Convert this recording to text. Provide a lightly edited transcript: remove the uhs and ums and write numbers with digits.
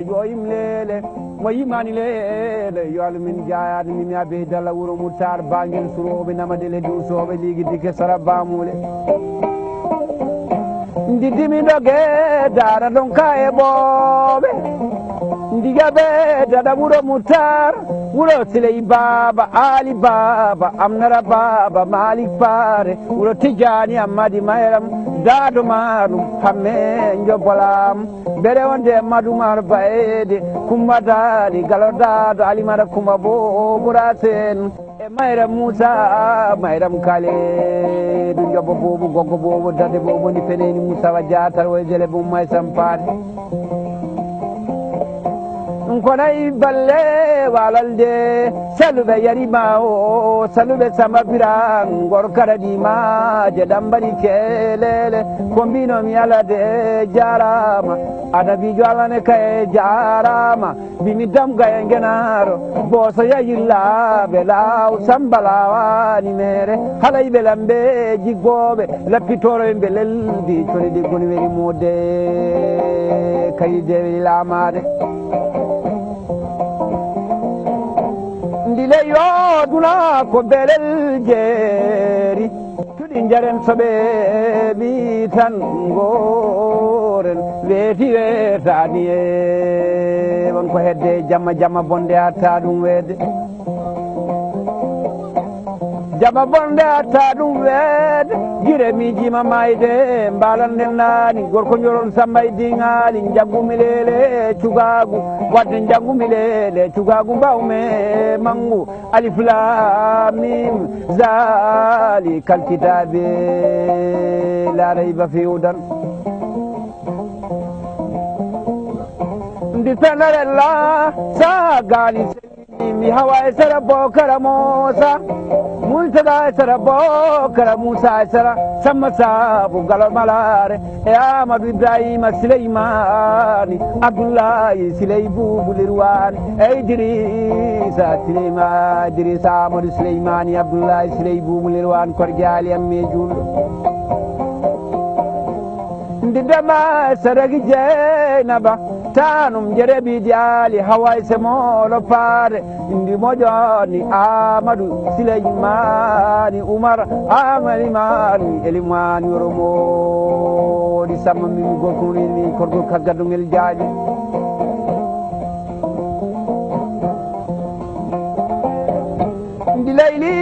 yo imlele mo yimani lele yo almin jaayade min yabe dalla wuro mutar bangel surobe namadele dusobe ligi dike sara bamule ndidimi doge dara don kae bobe ndigabe dada wuro mutar wuro siley baba ali baba amnara baba malik fare wuro tijani amadi mayram dado marum hamme njobolam bere wonde madumar baede kumba dali galo dado ali mara kumba bo burasen e mayram musa mayram kale du jobo bobu gogo bobu dade bobu ni peneni musa wajatar wo jele bo may sampade konay balle walalde salube yarima o salube samabira ngor karadima je dambari kelele kombino mi alade jarama adabi jwalane kay jarama bimi dam gaye ngenaro boso yayilla be law sambala ni mere halay be lambe jiggobe lapitoro be leldi toni de goni weri mode kay de lamade ndile yo duna ko belel jeeri tudi jaren sobe mi tan goren weeti weetani e wonko hedde jamma jamma bonde atta ɗum weede jamma bonde atta ɗum weede gire mi jima mayde mbalanden naani gorko joron samba e diŋaali jaggumi lele cugagu wadde jaggumi lele cugagu mbawme mangu alif lam mim zali kal kitabe la rayba fiudan ndi sanarella sa gali mi hawa e sara bokara mosa multada e sara bokara musa e sara samma sabu galo malare e amadou ibrahima sileymani abdoullahi siley boubou lirwani e idrissa sileyma idrissa amadou sileymani abdoullahi siley boubou lirwani kor jaali amme julɗo ndidema e saragi jeynaba tanum jerebi diali haway semolo paare indi mojoni amadou sileymani oumar amalimani elimani yoromo di samma min gorkonini korgo kaggadugel jaaji ndi layli